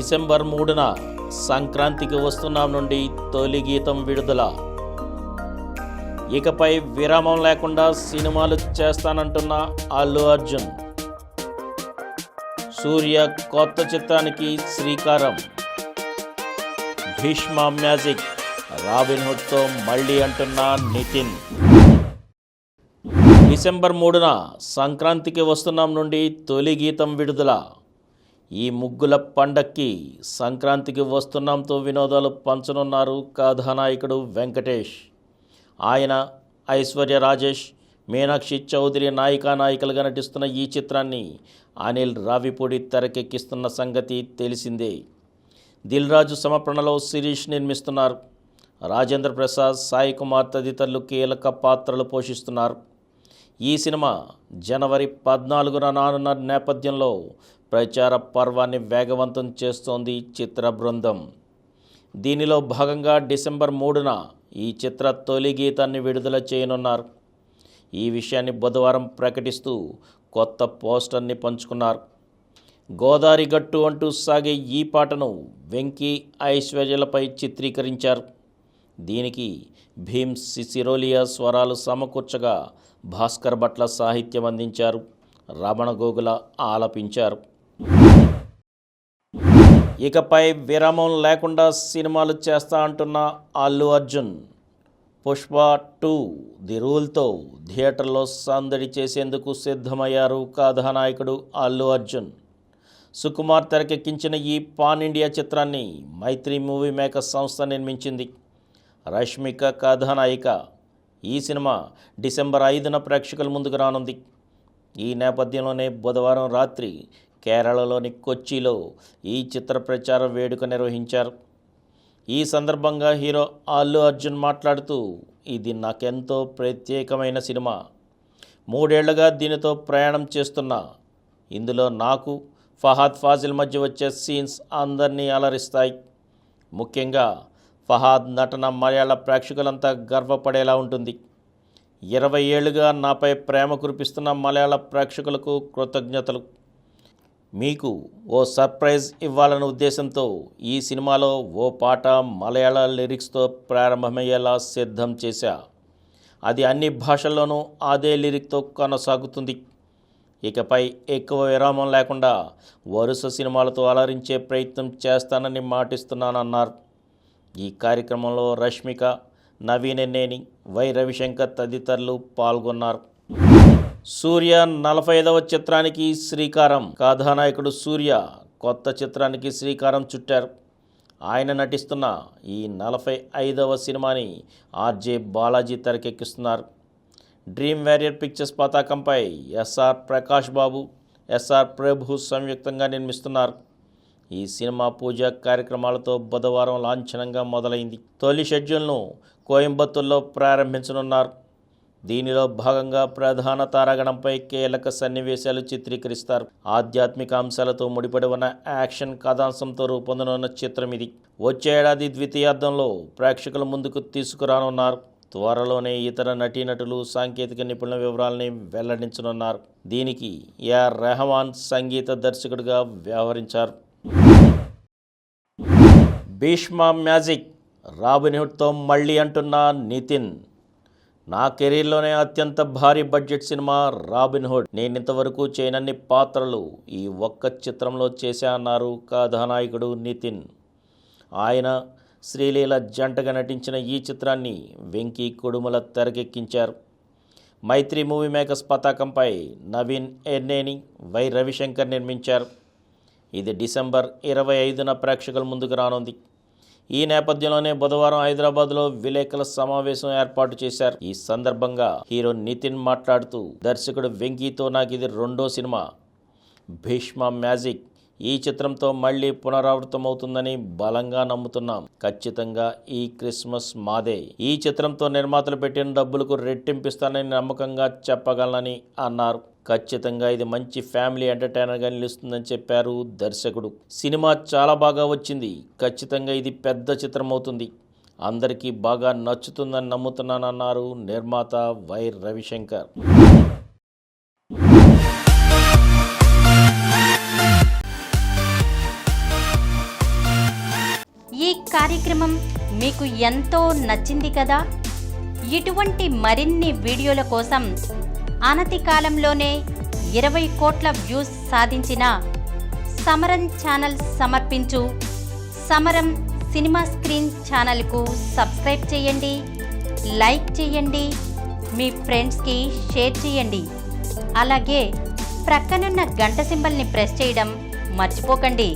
December 3న సంక్రాంతికి వస్తున్నాం నుండి తొలి గీతం విడుదల. ఇకపై విరామం లేకుండా సినిమాలు చేస్తానంటున్న అల్లు అర్జున్. సూర్య కొత్త చిత్రానికి శ్రీకారం. భీష్మ మ్యాజిక్ రాబిన్హుడ్తో మళ్ళీ అంటున్న నితిన్. డిసెంబర్ 3న సంక్రాంతికి వస్తున్నాం నుండి తొలి గీతం విడుదల. ఈ ముగ్గుల పండక్కి సంక్రాంతికి వస్తున్నాంతో వినోదాలు పంచనున్నారు కథానాయకుడు వెంకటేష్. ఆయన, ఐశ్వర్య రాజేష్, మీనాక్షి చౌదరి నాయికలుగా నటిస్తున్న ఈ చిత్రాన్ని అనిల్ రావిపూడి తెరకెక్కిస్తున్న సంగతి తెలిసిందే. దిల్ రాజు సమర్పణలో శిరీష్ నిర్మిస్తున్నారు. రాజేంద్ర ప్రసాద్, సాయి కుమార్ తదితరులు కీలక పాత్రలు పోషిస్తున్నారు. ఈ సినిమా జనవరి 14న రానున్న నేపథ్యంలో ప్రచార పర్వాన్ని వేగవంతం చేస్తోంది చిత్ర బృందం. దీనిలో భాగంగా డిసెంబర్ 3న ఈ చిత్ర తొలి గీతాన్ని విడుదల చేయనున్నారు. ఈ విషయాన్ని బుధవారం ప్రకటిస్తూ కొత్త పోస్టర్ని పంచుకున్నారు. గోదారి గట్టు అంటూ సాగే ఈ పాటను వెంకీ, ఐశ్వర్యలపై చిత్రీకరించారు. దీనికి భీమ్ సిసిరోలియా స్వరాలు సమకూర్చగా భాస్కర్ భట్ల సాహిత్యం అందించారు. రమణ గోగుల ఆలపించారు. ఇకపై విరామం లేకుండా సినిమాలు చేస్తా అంటున్న అల్లు అర్జున్. పుష్ప 2 ది రూల్తో థియేటర్లో సందడి చేసేందుకు సిద్ధమయ్యారు కథానాయకుడు అల్లు అర్జున్. సుకుమార్ తెరకెక్కించిన ఈ పాన్ ఇండియా చిత్రాన్ని మైత్రి మూవీ మేకర్స్ సంస్థ నిర్మించింది. రష్మిక కథానాయిక. ఈ సినిమా డిసెంబర్ 5న ప్రేక్షకుల ముందుకు రానుంది. ఈ నేపథ్యంలోనే బుధవారం రాత్రి కేరళలోని కొచ్చిలో ఈ చిత్ర ప్రచార వేడుక నిర్వహించారు. ఈ సందర్భంగా హీరో అల్లు అర్జున్ మాట్లాడుతూ, ఇది నాకెంతో ప్రత్యేకమైన సినిమా. 3 ఏళ్లుగా దీనితో ప్రయాణం చేస్తున్నా. ఇందులో నాకు ఫహాద్ ఫాజిల్ మధ్య వచ్చే సీన్స్ అందరినీ అలరిస్తాయి. ముఖ్యంగా ఫహాద్ నటన మలయాళ ప్రేక్షకులంతా గర్వపడేలా ఉంటుంది. 20 ఏళ్లుగా నాపై ప్రేమ కురిపిస్తున్న మలయాళ ప్రేక్షకులకు కృతజ్ఞతలు. మీకు ఓ సర్ప్రైజ్ ఇవ్వాలనే ఉద్దేశంతో ఈ సినిమాలో ఓ పాట మలయాళ లిరిక్స్తో ప్రారంభమయ్యేలా సిద్ధం చేశా. అది అన్ని భాషల్లోనూ అదే లిరిక్తో కొనసాగుతుంది. ఇకపై ఎక్కువ విరామం లేకుండా వరుస సినిమాలతో అలరించే ప్రయత్నం చేస్తానని మాటిస్తున్నానన్నారు. ఈ కార్యక్రమంలో రష్మిక, నవీన్ ఎన్నేని, వై రవిశంకర్ తదితరులు పాల్గొన్నారు. సూర్య 45వ చిత్రానికి శ్రీకారం. కథానాయకుడు సూర్య కొత్త చిత్రానికి శ్రీకారం చుట్టారు. ఆయన నటిస్తున్న ఈ 45వ సినిమాని ఆర్జే బాలాజీ తెరకెక్కిస్తున్నారు. డ్రీమ్ వారియర్ పిక్చర్స్ పతాకంపై ఎస్ఆర్ ప్రకాష్ బాబు, ఎస్ఆర్ ప్రభు సంయుక్తంగా నిర్మిస్తున్నారు. ఈ సినిమా పూజా కార్యక్రమాలతో బుధవారం లాంఛనంగా మొదలైంది. తొలి షెడ్యూల్ను కోయంబత్తూర్లో ప్రారంభించనున్నారు. దీనిలో భాగంగా ప్రధాన తారాగణంపై కీలక సన్నివేశాలు చిత్రీకరిస్తారు. ఆధ్యాత్మిక అంశాలతో ముడిపడి ఉన్న యాక్షన్ కథాంశంతో రూపొందనున్న చిత్రం ఇది. వచ్చే ఏడాది ద్వితీయార్థంలో ప్రేక్షకుల ముందుకు తీసుకురానున్నారు. త్వరలోనే ఇతర నటీనటులు, సాంకేతిక నిపుణుల వివరాలని వెల్లడించనున్నారు. దీనికి ఏఆర్ రెహమాన్ సంగీత దర్శకుడిగా వ్యవహరించారు. భీష్మ మ్యాజిక్ రాబిన్హుడ్తో మళ్ళీ అంటున్న నితిన్. నా కెరీర్లోనే అత్యంత భారీ బడ్జెట్ సినిమా రాబిన్హుడ్. నేనింతవరకు చేయనన్ని పాత్రలు ఈ ఒక్క చిత్రంలో చేశా అన్నారు కథానాయకుడు నితిన్. ఆయన, శ్రీలీల జంటగా నటించిన ఈ చిత్రాన్ని వెంకీ కుడుముల తెరకెక్కించారు. మైత్రి మూవీ మేకర్స్ పతాకంపై నవీన్ ఎన్నేని, వై రవిశంకర్ నిర్మించారు. ఇది డిసెంబర్ 25న ప్రేక్షకుల ముందుకు రానుంది. ఈ నేపథ్యంలోనే బుధవారం హైదరాబాద్లో విలేకరుల సమావేశం ఏర్పాటు చేశారు. ఈ సందర్భంగా హీరో నితిన్ మాట్లాడుతూ, దర్శకుడు వెంకీతో నాకు ఇది 2వ సినిమా. భీష్మ మ్యాజిక్ ఈ చిత్రంతో మళ్ళీ పునరావృతమవుతుందని బలంగా నమ్ముతున్నాం. ఖచ్చితంగా ఈ క్రిస్మస్ మాదే. ఈ చిత్రంతో నిర్మాతలు పెట్టిన డబ్బులకు రెట్టింపిస్తానని నమ్మకంగా చెప్పగలనని అన్నారు. ఖచ్చితంగా ఇది మంచి ఫ్యామిలీ ఎంటర్టైనర్గా నిలుస్తుందని చెప్పారు దర్శకుడు. సినిమా చాలా బాగా వచ్చింది. ఖచ్చితంగా ఇది పెద్ద చిత్రం అవుతుంది. అందరికీ బాగా నచ్చుతుందని నమ్ముతున్నానన్నారు నిర్మాత వై రవిశంకర్. కార్యక్రమం మీకు ఎంతో నచ్చింది కదా? ఇటువంటి మరిన్ని వీడియోల కోసం అనతి కాలంలోనే 20 కోట్ల వ్యూస్ సాధించిన సమరం ఛానల్ సమర్పించు సమరం సినిమా స్క్రీన్ ఛానల్కు సబ్స్క్రైబ్ చేయండి, లైక్ చేయండి, మీ ఫ్రెండ్స్కి షేర్ చేయండి. అలాగే ప్రక్కనున్న గంట సింబల్ని ప్రెస్ చేయడం మర్చిపోకండి.